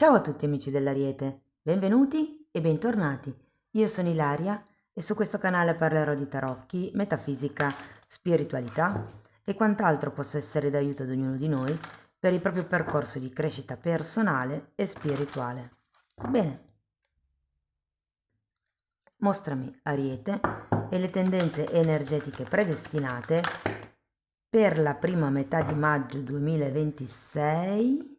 Ciao a tutti amici dell'Ariete, benvenuti e bentornati. Io sono Ilaria e su questo canale parlerò di tarocchi, metafisica, spiritualità e quant'altro possa essere d'aiuto ad ognuno di noi per il proprio percorso di crescita personale e spirituale. Bene, mostrami Ariete e le tendenze energetiche predestinate per la prima metà di maggio 2026.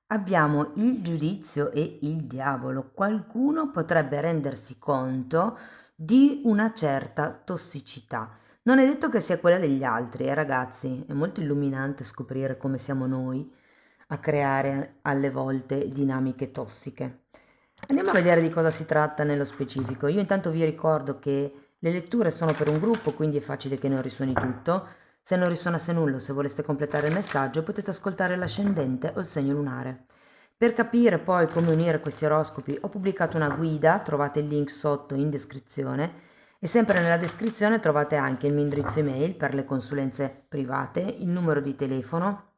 Abbiamo il giudizio e il diavolo. Qualcuno potrebbe rendersi conto di una certa tossicità. Non è detto che sia quella degli altri, ragazzi. È molto illuminante scoprire come siamo noi a creare alle volte dinamiche tossiche. Andiamo a vedere di cosa si tratta nello specifico. Io intanto vi ricordo che le letture sono per un gruppo, quindi è facile che non risuoni tutto. Se non risuonasse nulla o se voleste completare il messaggio, potete ascoltare l'ascendente o il segno lunare. Per capire poi come unire questi oroscopi ho pubblicato una guida, trovate il link sotto in descrizione e sempre nella descrizione trovate anche il mio indirizzo email per le consulenze private, il numero di telefono,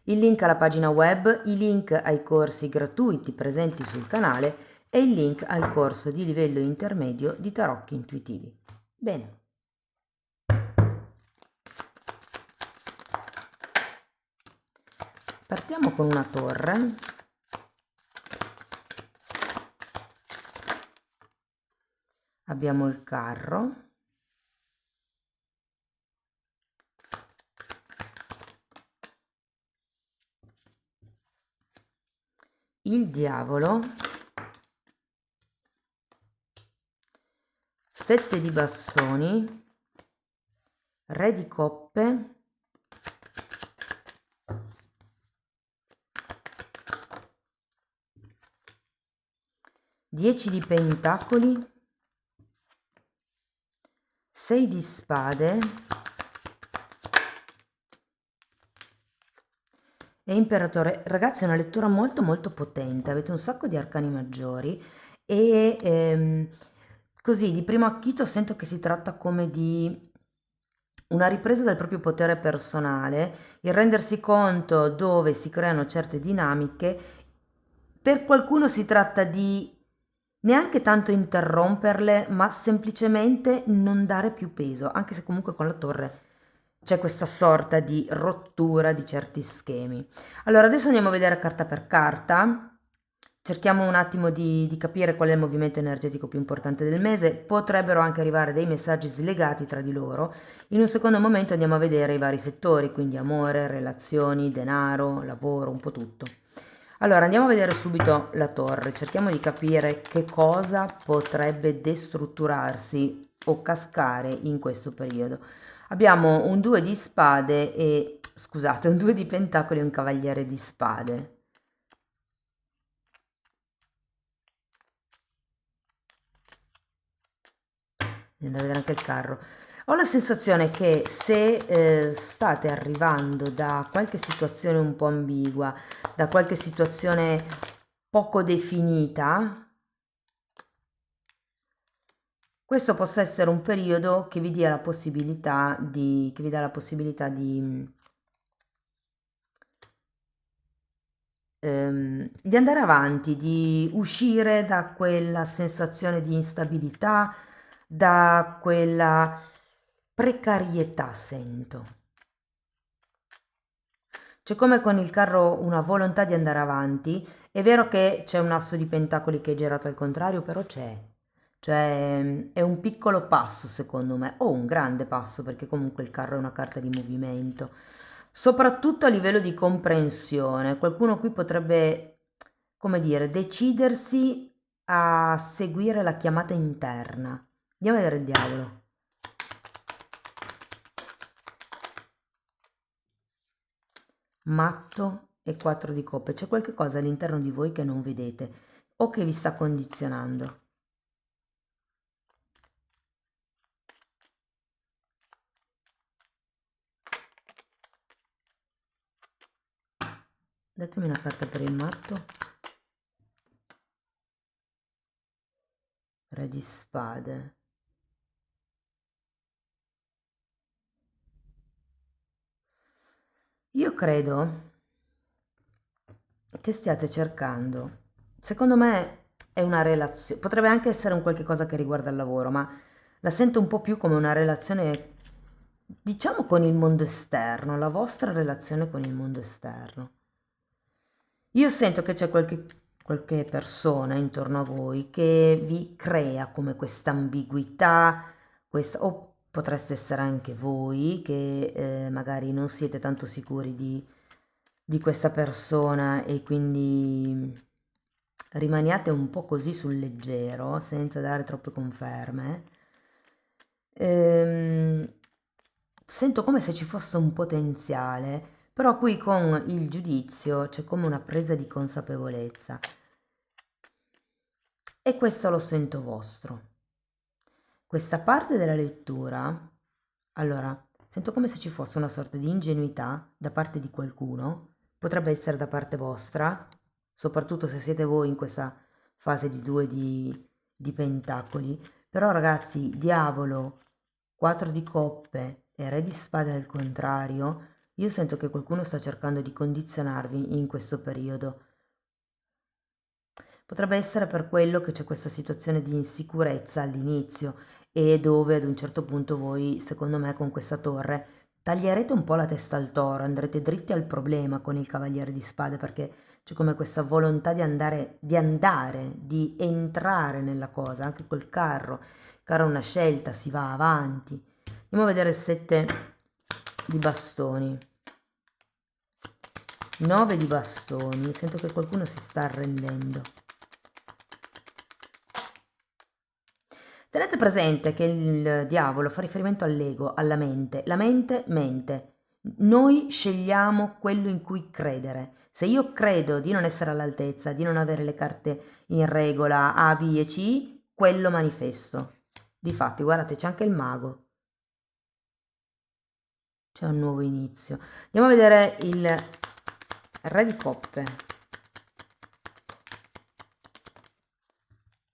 il link alla pagina web, i link ai corsi gratuiti presenti sul canale e il link al corso di livello intermedio di tarocchi intuitivi. Bene. Partiamo con una torre. Abbiamo il carro. Il diavolo. 7 di bastoni. Re di coppe. 10 di pentacoli. 6 di spade e imperatore. Ragazzi, è una lettura molto molto potente, avete un sacco di arcani maggiori e così di primo acchito sento che si tratta come di una ripresa del proprio potere personale, il rendersi conto dove si creano certe dinamiche. Per qualcuno si tratta di neanche tanto interromperle, ma semplicemente non dare più peso, anche se comunque con la torre c'è questa sorta di rottura di certi schemi. Allora, adesso andiamo a vedere carta per carta. Cerchiamo un attimo di capire qual è il movimento energetico più importante del mese. Potrebbero anche arrivare dei messaggi slegati tra di loro. In un secondo momento andiamo a vedere i vari settori, quindi amore, relazioni, denaro, lavoro, un po' tutto. Allora, andiamo a vedere subito la torre, cerchiamo di capire che cosa potrebbe destrutturarsi o cascare in questo periodo. Abbiamo un 2 di spade e, scusate, un 2 di pentacoli e un cavaliere di spade. Andiamo a vedere anche il carro. Ho la sensazione che se state arrivando da qualche situazione un po' ambigua, da qualche situazione poco definita, questo possa essere un periodo che vi dia la possibilità che vi dà la possibilità di andare avanti, di uscire da quella sensazione di instabilità, da quella precarietà, sento. C'è come con il carro una volontà di andare avanti. È vero che c'è un asso di pentacoli che è girato al contrario, però c'è. Cioè, è un piccolo passo secondo me, o un grande passo, perché comunque il carro è una carta di movimento. Soprattutto a livello di comprensione. Qualcuno qui potrebbe, come dire, decidersi a seguire la chiamata interna. Andiamo a vedere il diavolo. Matto e 4 di coppe. C'è qualche cosa all'interno di voi che non vedete o che vi sta condizionando. Datemi una carta per il matto. Re di spade. Io credo che stiate cercando. Secondo me è una relazione, potrebbe anche essere un qualche cosa che riguarda il lavoro, ma la sento un po' più come una relazione, diciamo, con il mondo esterno, la vostra relazione con il mondo esterno. Io sento che c'è qualche persona intorno a voi che vi crea come questa ambiguità, o potreste essere anche voi che magari non siete tanto sicuri di questa persona e quindi rimaniate un po' così sul leggero, senza dare troppe conferme. Ehm, Sento come se ci fosse un potenziale, però qui con il giudizio c'è come una presa di consapevolezza e questo lo sento vostro. Questa parte della lettura, allora, sento come se ci fosse una sorta di ingenuità da parte di qualcuno, potrebbe essere da parte vostra, soprattutto se siete voi in questa fase di due di pentacoli, però ragazzi, diavolo, 4 di coppe e re di spade al contrario, io sento che qualcuno sta cercando di condizionarvi in questo periodo. Potrebbe essere per quello che c'è questa situazione di insicurezza all'inizio e dove ad un certo punto voi, secondo me, con questa torre taglierete un po' la testa al toro, andrete dritti al problema con il cavaliere di spade perché c'è come questa volontà di entrare nella cosa, anche col carro. Il carro è una scelta, si va avanti. Andiamo a vedere il 7 di bastoni. 9 di bastoni, sento che qualcuno si sta arrendendo. Tenete presente che il diavolo fa riferimento all'ego, alla mente. La mente mente. Noi scegliamo quello in cui credere. Se io credo di non essere all'altezza, di non avere le carte in regola A, B e C, quello manifesto. Difatti, guardate, c'è anche il mago. C'è un nuovo inizio. Andiamo a vedere il re di coppe.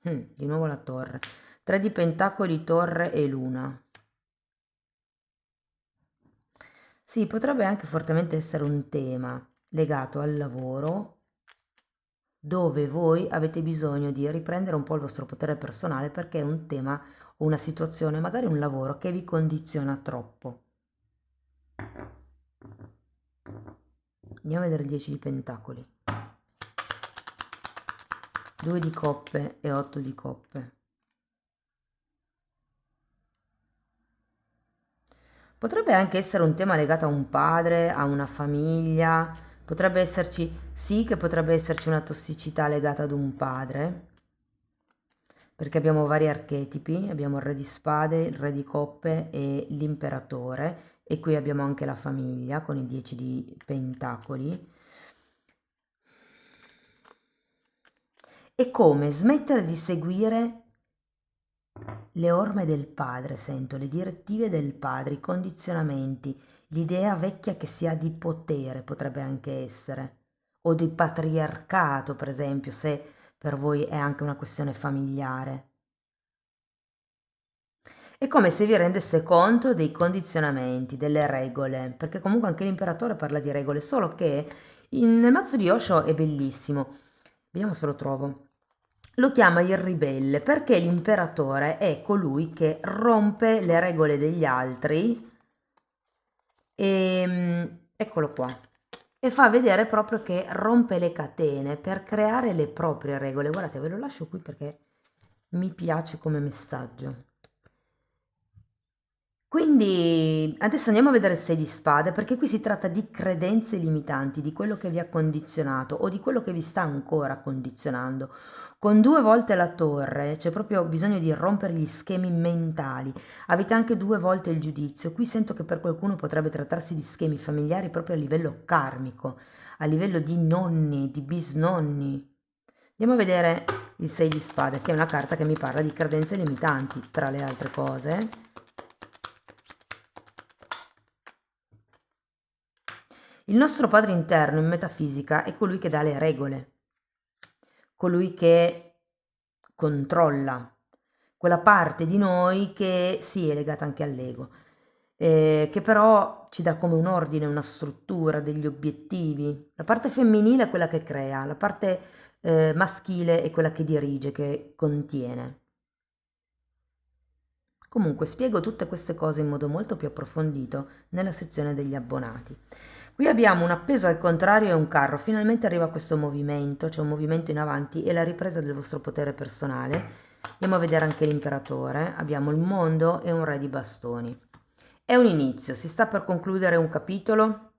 Di nuovo la torre. 3 di pentacoli, torre e luna. Sì, potrebbe anche fortemente essere un tema legato al lavoro dove voi avete bisogno di riprendere un po' il vostro potere personale perché è un tema o una situazione, magari un lavoro che vi condiziona troppo. Andiamo a vedere il 10 di pentacoli. 2 di coppe e 8 di coppe. Potrebbe anche essere un tema legato a un padre, a una famiglia, potrebbe esserci, sì che potrebbe esserci una tossicità legata ad un padre, perché abbiamo vari archetipi, abbiamo il re di spade, il re di coppe e l'imperatore, e qui abbiamo anche la famiglia con i 10 di pentacoli. È come smettere di seguire le orme del padre, sento, le direttive del padre, i condizionamenti, l'idea vecchia che si ha di potere potrebbe anche essere, o di patriarcato, per esempio, se per voi è anche una questione familiare. È come se vi rendeste conto dei condizionamenti, delle regole, perché comunque anche l'imperatore parla di regole, solo che nel mazzo di Osho è bellissimo. Vediamo se lo trovo. Lo chiama il ribelle perché l'imperatore è colui che rompe le regole degli altri e eccolo qua. E fa vedere proprio che rompe le catene per creare le proprie regole. Guardate, ve lo lascio qui perché mi piace come messaggio. Quindi adesso andiamo a vedere il 6 di spade perché qui si tratta di credenze limitanti, di quello che vi ha condizionato o di quello che vi sta ancora condizionando. Con 2 volte la torre c'è proprio bisogno di rompere gli schemi mentali. Avete anche 2 volte il giudizio. Qui sento che per qualcuno potrebbe trattarsi di schemi familiari proprio a livello karmico, a livello di nonni, di bisnonni. Andiamo a vedere il 6 di spade, che è una carta che mi parla di credenze limitanti, tra le altre cose. Il nostro padre interno in metafisica è colui che dà le regole, colui che controlla, quella parte di noi che sì è legata anche all'ego. che però ci dà come un ordine, una struttura, degli obiettivi. La parte femminile è quella che crea, la parte maschile è quella che dirige, che contiene. Comunque spiego tutte queste cose in modo molto più approfondito nella sezione degli abbonati. Qui abbiamo un appeso al contrario e un carro, finalmente arriva questo movimento, c'è un movimento in avanti e la ripresa del vostro potere personale. Andiamo a vedere anche l'imperatore, abbiamo il mondo e un re di bastoni. È un inizio, si sta per concludere un capitolo.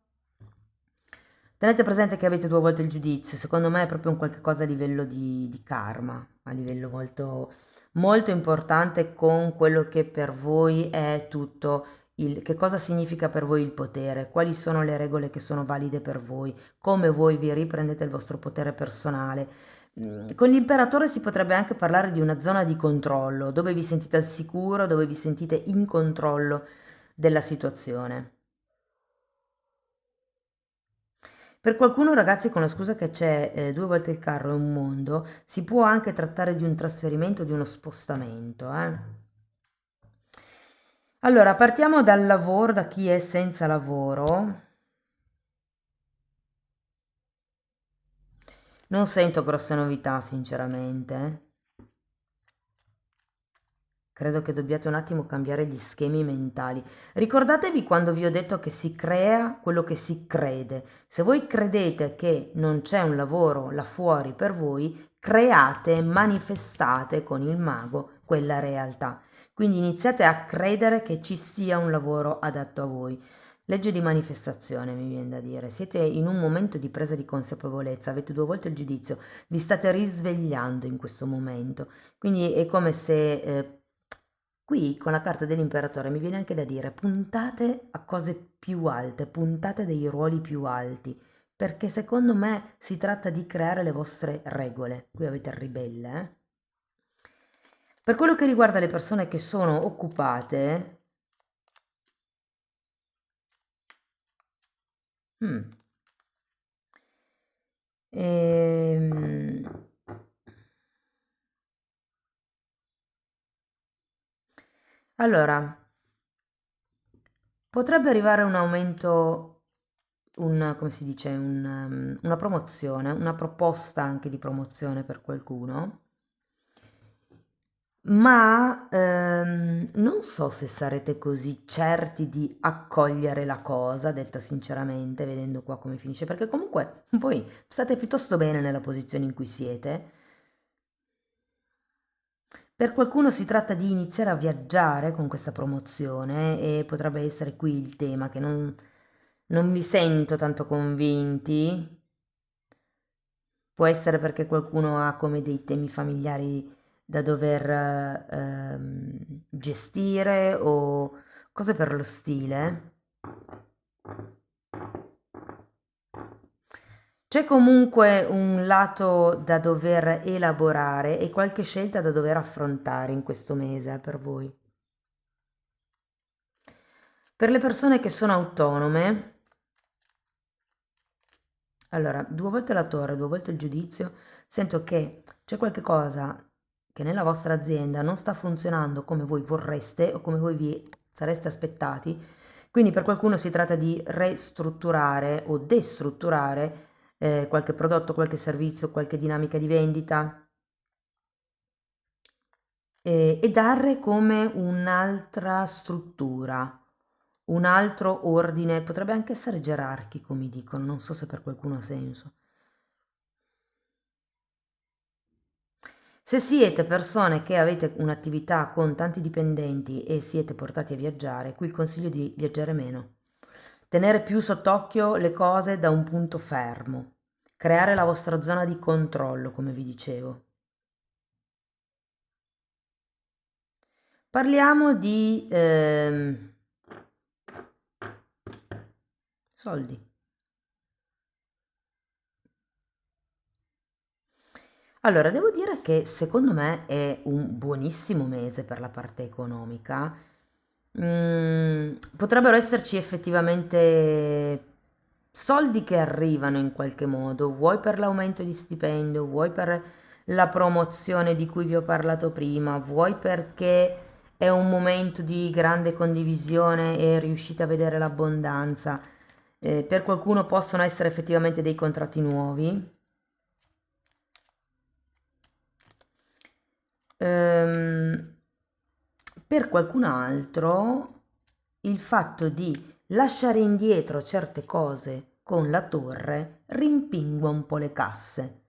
Tenete presente che avete 2 volte il giudizio, secondo me è proprio un qualche cosa a livello di karma, a livello molto, molto importante con quello che per voi è tutto il, che cosa significa per voi il potere, quali sono le regole che sono valide per voi, come voi vi riprendete il vostro potere personale. Con l'imperatore si potrebbe anche parlare di una zona di controllo, dove vi sentite al sicuro, dove vi sentite in controllo della situazione. Per qualcuno, ragazzi, con la scusa che c'è 2 volte il carro e un mondo, si può anche trattare di un trasferimento, di uno spostamento, eh. Allora, partiamo dal lavoro, da chi è senza lavoro. Non sento grosse novità, sinceramente. Credo che dobbiate un attimo cambiare gli schemi mentali. Ricordatevi quando vi ho detto che si crea quello che si crede. Se voi credete che non c'è un lavoro là fuori per voi, create, manifestate con il mago quella realtà. Quindi iniziate a credere che ci sia un lavoro adatto a voi. Legge di manifestazione, mi viene da dire. Siete in un momento di presa di consapevolezza, avete 2 volte il giudizio, vi state risvegliando in questo momento. Quindi è come se qui con la carta dell'imperatore mi viene anche da dire puntate a cose più alte, puntate dei ruoli più alti, perché secondo me si tratta di creare le vostre regole. Qui avete il ribelle, eh? Per quello che riguarda le persone che sono occupate, mm, ehm, allora, potrebbe arrivare un aumento, come si dice, una promozione, una proposta anche di promozione per qualcuno, ma non so se sarete così certi di accogliere la cosa, detta sinceramente, vedendo qua come finisce, perché comunque voi state piuttosto bene nella posizione in cui siete. Per qualcuno si tratta di iniziare a viaggiare con questa promozione e potrebbe essere qui il tema che non vi sento tanto convinti. Può essere perché qualcuno ha come dei temi familiari da dover gestire o cose per lo stile. C'è comunque un lato da dover elaborare e qualche scelta da dover affrontare in questo mese per voi. Per le persone che sono autonome, allora, 2 volte la torre, 2 volte il giudizio, sento che c'è qualche cosa che nella vostra azienda non sta funzionando come voi vorreste o come voi vi sareste aspettati, quindi per qualcuno si tratta di ristrutturare o destrutturare qualche prodotto, qualche servizio, qualche dinamica di vendita e dare come un'altra struttura, un altro ordine, potrebbe anche essere gerarchico, mi dicono, non so se per qualcuno ha senso. Se siete persone che avete un'attività con tanti dipendenti e siete portati a viaggiare, qui il consiglio è di viaggiare meno. Tenere più sott'occhio le cose da un punto fermo. Creare la vostra zona di controllo, come vi dicevo. Parliamo di soldi. Allora, devo dire che secondo me è un buonissimo mese per la parte economica. Potrebbero esserci effettivamente soldi che arrivano in qualche modo, vuoi per l'aumento di stipendio, vuoi per la promozione di cui vi ho parlato prima, vuoi perché è un momento di grande condivisione e riuscite a vedere l'abbondanza. Per qualcuno possono essere effettivamente dei contratti nuovi. Ehm, per qualcun altro il fatto di lasciare indietro certe cose con la torre rimpingua un po' le casse.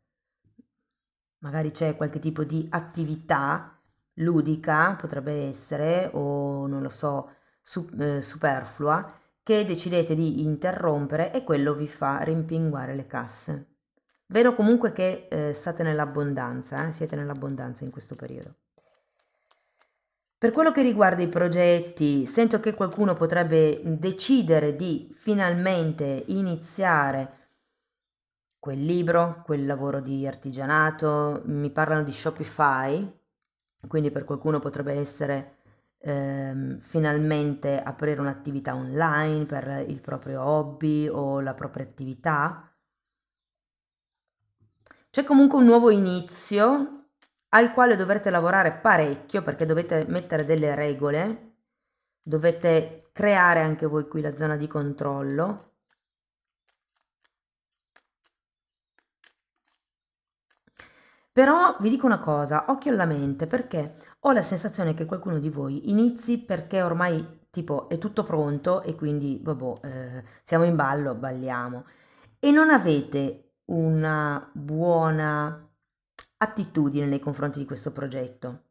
Magari c'è qualche tipo di attività ludica, potrebbe essere, o non lo so, superflua, che decidete di interrompere e quello vi fa rimpinguare le casse. Vedo comunque che state nell'abbondanza, siete nell'abbondanza in questo periodo. Per quello che riguarda i progetti, sento che qualcuno potrebbe decidere di finalmente iniziare quel libro, quel lavoro di artigianato, mi parlano di Shopify, quindi per qualcuno potrebbe essere finalmente aprire un'attività online per il proprio hobby o la propria attività. C'è comunque un nuovo inizio al quale dovrete lavorare parecchio perché dovete mettere delle regole, dovete creare anche voi qui la zona di controllo. Però vi dico una cosa, occhio alla mente, perché ho la sensazione che qualcuno di voi inizi perché ormai tipo è tutto pronto e quindi vabbè, siamo in ballo, balliamo. E non avete una buona attitudine nei confronti di questo progetto.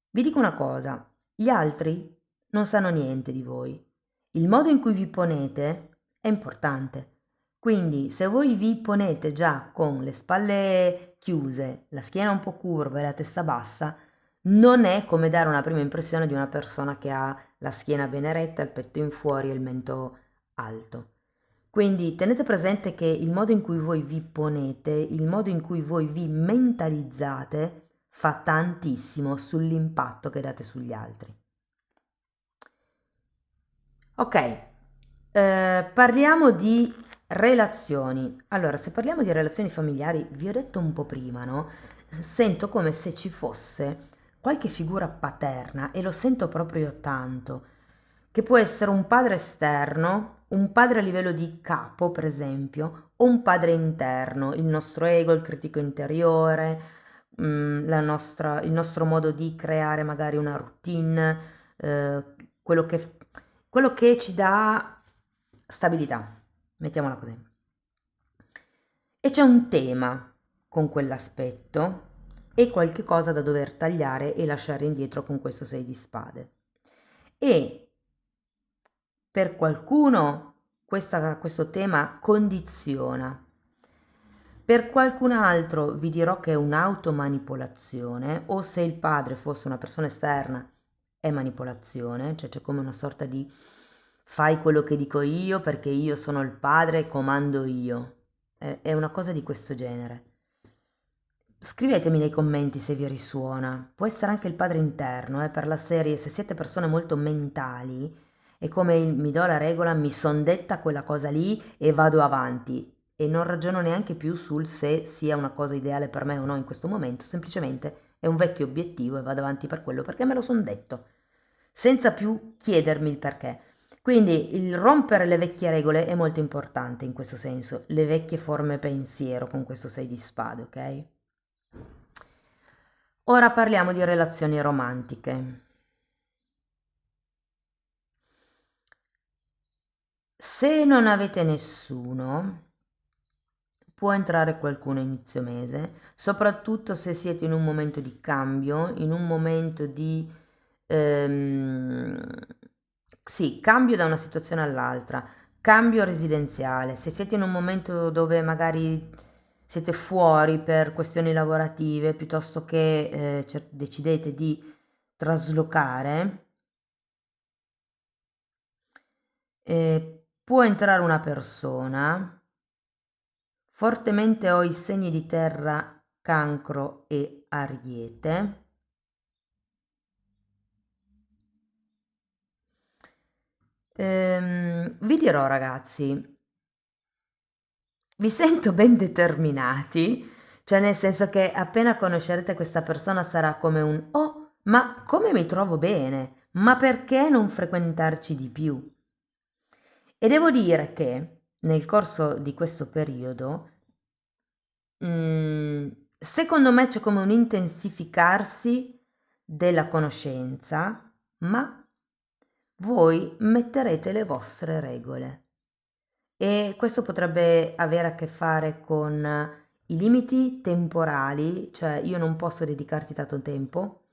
Vi dico una cosa, gli altri non sanno niente di voi. Il modo in cui vi ponete è importante. Quindi se voi vi ponete già con le spalle chiuse, la schiena un po' curva e la testa bassa, non è come dare una prima impressione di una persona che ha la schiena ben retta, il petto in fuori e il mento alto. Quindi tenete presente che il modo in cui voi vi ponete, il modo in cui voi vi mentalizzate fa tantissimo sull'impatto che date sugli altri. Ok, parliamo di relazioni. Allora, se parliamo di relazioni familiari, vi ho detto un po' prima, no? Sento come se ci fosse qualche figura paterna e lo sento proprio tanto, che può essere un padre esterno, un padre a livello di capo, per esempio, o un padre interno, il nostro ego, il critico interiore, il nostro modo di creare magari una routine, quello quello che ci dà stabilità, mettiamola così. E c'è un tema con quell'aspetto e qualche cosa da dover tagliare e lasciare indietro con questo 6 di spade. E per qualcuno questo tema condiziona. Per qualcun altro vi dirò che è un'automanipolazione, o se il padre fosse una persona esterna è manipolazione, cioè c'è come una sorta di fai quello che dico io perché io sono il padre e comando io. È una cosa di questo genere. Scrivetemi nei commenti se vi risuona. Può essere anche il padre interno, per la serie, se siete persone molto mentali, è come mi do la regola, mi son detta quella cosa lì e vado avanti. E non ragiono neanche più sul se sia una cosa ideale per me o no in questo momento, semplicemente è un vecchio obiettivo e vado avanti per quello perché me lo son detto, senza più chiedermi il perché. Quindi il rompere le vecchie regole è molto importante in questo senso, le vecchie forme pensiero con questo 6 di spade, ok? Ora parliamo di relazioni romantiche. Se non avete nessuno, può entrare qualcuno a inizio mese, soprattutto se siete in un momento di cambio, in un momento di ehm, sì, cambio da una situazione all'altra, cambio residenziale. Se siete in un momento dove magari siete fuori per questioni lavorative, piuttosto che decidete di traslocare, può entrare una persona. Fortemente ho i segni di terra, cancro e ariete. Vi dirò ragazzi, vi sento ben determinati, cioè nel senso che appena conoscerete questa persona sarà come un oh, ma come mi trovo bene? Ma perché non frequentarci di più? E devo dire che nel corso di questo periodo, secondo me c'è come un intensificarsi della conoscenza, ma voi metterete le vostre regole. E questo potrebbe avere a che fare con i limiti temporali, cioè io non posso dedicarti tanto tempo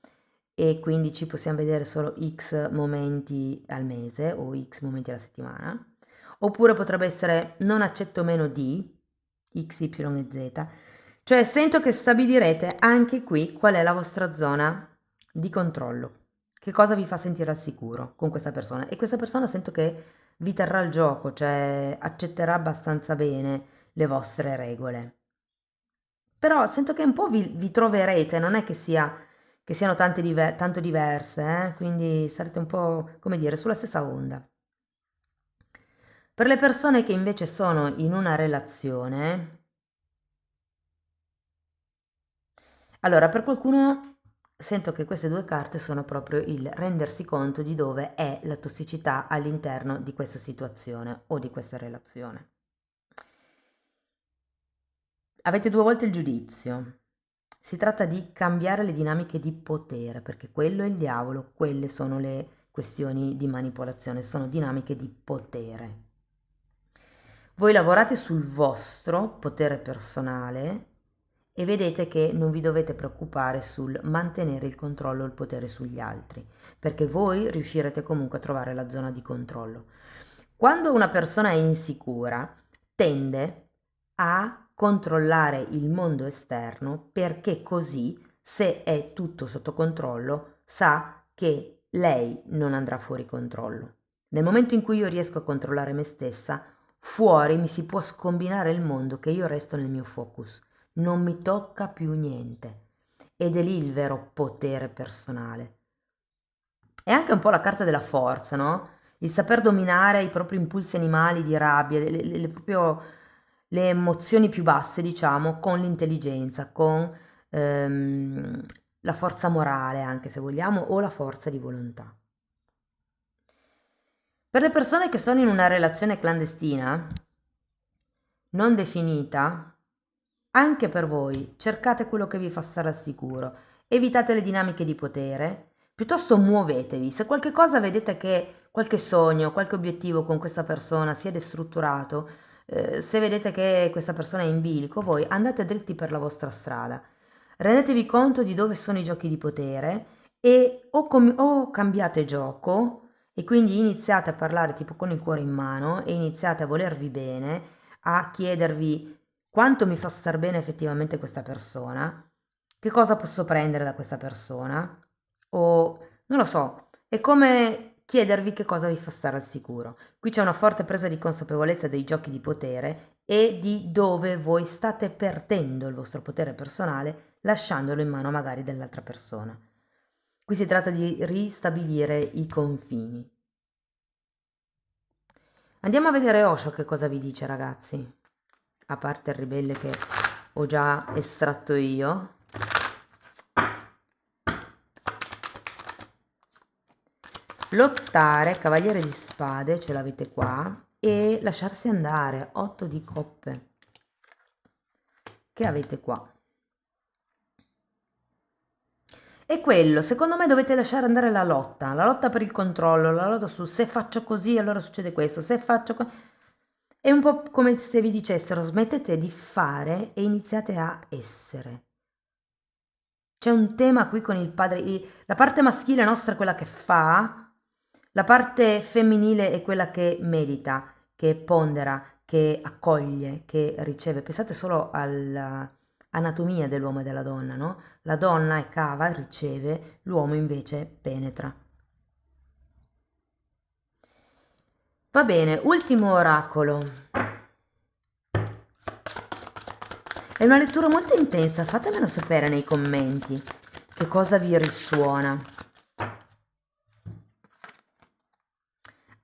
e quindi ci possiamo vedere solo X momenti al mese o X momenti alla settimana. Oppure potrebbe essere non accetto meno di X, Y e Z. Cioè sento che stabilirete anche qui qual è la vostra zona di controllo. Che cosa vi fa sentire al sicuro con questa persona? E questa persona sento che vi terrà al gioco, cioè accetterà abbastanza bene le vostre regole. Però sento che un po' vi troverete, non è che siano tanto diverse, quindi sarete un po', come dire, sulla stessa onda. Per le persone che invece sono in una relazione, allora per qualcuno sento che queste due carte sono proprio il rendersi conto di dove è la tossicità all'interno di questa situazione o di questa relazione. Avete due volte il giudizio. Si tratta di cambiare le dinamiche di potere, perché quello è il diavolo, quelle sono le questioni di manipolazione, sono dinamiche di potere. Voi lavorate sul vostro potere personale e vedete che non vi dovete preoccupare sul mantenere il controllo e il potere sugli altri, perché voi riuscirete comunque a trovare la zona di controllo. Quando una persona è insicura, tende a controllare il mondo esterno perché così, se è tutto sotto controllo, sa che lei non andrà fuori controllo. Nel momento in cui io riesco a controllare me stessa, fuori mi si può scombinare il mondo che io resto nel mio focus. Non mi tocca più niente. Ed è lì il vero potere personale. È anche un po' la carta della forza, no? Il saper dominare i propri impulsi animali di rabbia, proprio le emozioni più basse, diciamo, con l'intelligenza, con ehm, la forza morale, anche se vogliamo, o la forza di volontà. Per le persone che sono in una relazione clandestina, non definita, anche per voi cercate quello che vi fa stare al sicuro, evitate le dinamiche di potere, piuttosto muovetevi. Se qualche cosa vedete che qualche sogno, qualche obiettivo con questa persona si è destrutturato, se vedete che questa persona è in bilico, voi andate dritti per la vostra strada. Rendetevi conto di dove sono i giochi di potere e o cambiate gioco e quindi iniziate a parlare tipo con il cuore in mano e iniziate a volervi bene, a chiedervi quanto mi fa star bene effettivamente questa persona, che cosa posso prendere da questa persona, o non lo so, è come chiedervi che cosa vi fa stare al sicuro. Qui c'è una forte presa di consapevolezza dei giochi di potere e di dove voi state perdendo il vostro potere personale lasciandolo in mano magari dell'altra persona. Qui si tratta di ristabilire i confini. Andiamo a vedere Osho che cosa vi dice, ragazzi. A parte il ribelle che ho già estratto io. Lottare, cavaliere di spade, ce l'avete qua, e lasciarsi andare, 8 di coppe, che avete qua. E quello, secondo me dovete lasciare andare la lotta per il controllo, la lotta su se faccio così allora succede questo, se faccio è un po' come se vi dicessero smettete di fare e iniziate a essere. C'è un tema qui con il padre, la parte maschile nostra è quella che fa, la parte femminile è quella che medita, che pondera, che accoglie, che riceve. Pensate solo all'anatomia dell'uomo e della donna, no? La donna è cava, riceve, l'uomo invece penetra. Va bene, ultimo oracolo. È una lettura molto intensa, fatemelo sapere nei commenti che cosa vi risuona.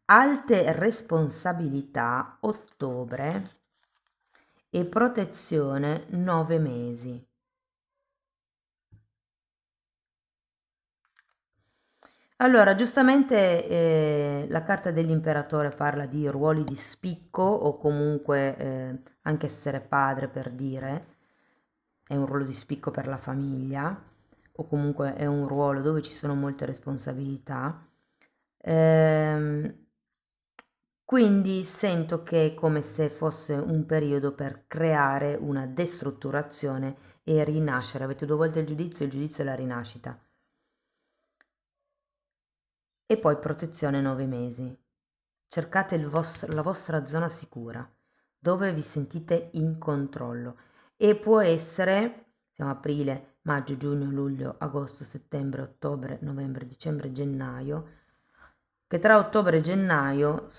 Alte responsabilità, ottobre, e protezione 9 mesi. Allora, giustamente la carta dell'imperatore parla di ruoli di spicco o comunque anche essere padre per dire, è un ruolo di spicco per la famiglia o comunque è un ruolo dove ci sono molte responsabilità. Ehm, quindi sento che è come se fosse un periodo per creare una destrutturazione e rinascere. Avete due volte il giudizio e la rinascita. E poi protezione 9 mesi. Cercate la vostra zona sicura, dove vi sentite in controllo. E può essere, siamo aprile, maggio, giugno, luglio, agosto, settembre, ottobre, novembre, dicembre, gennaio, che tra ottobre e gennaio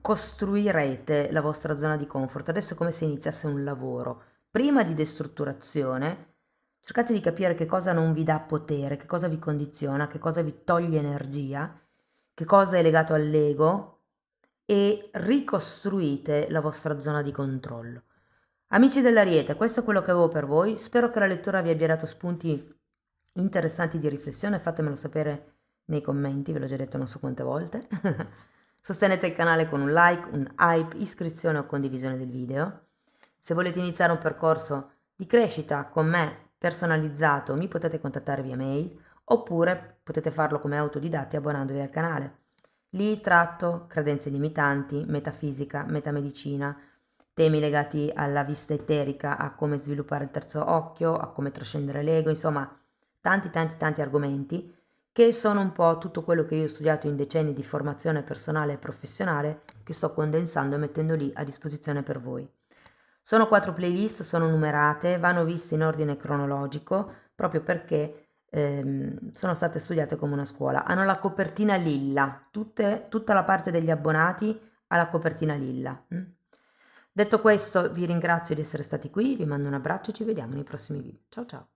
costruirete la vostra zona di comfort. Adesso è come se iniziasse un lavoro. Prima di destrutturazione, cercate di capire che cosa non vi dà potere, che cosa vi condiziona, che cosa vi toglie energia, che cosa è legato all'ego e ricostruite la vostra zona di controllo. Amici dell'Ariete, questo è quello che avevo per voi. Spero che la lettura vi abbia dato spunti interessanti di riflessione. Fatemelo sapere nei commenti, ve l'ho già detto non so quante volte. Sostenete il canale con un like, un hype, iscrizione o condivisione del video. Se volete iniziare un percorso di crescita con me personalizzato, mi potete contattare via mail oppure potete farlo come autodidatti abbonandovi al canale. Lì tratto credenze limitanti, metafisica, metamedicina, temi legati alla vista eterica, a come sviluppare il terzo occhio, a come trascendere l'ego, insomma tanti argomenti che sono un po' tutto quello che io ho studiato in decenni di formazione personale e professionale che sto condensando e mettendo lì a disposizione per voi. Sono 4 playlist, sono numerate, vanno viste in ordine cronologico proprio perché sono state studiate come una scuola. Hanno la copertina lilla, tutta la parte degli abbonati ha la copertina lilla. Detto questo, vi ringrazio di essere stati qui, vi mando un abbraccio e ci vediamo nei prossimi video. Ciao ciao!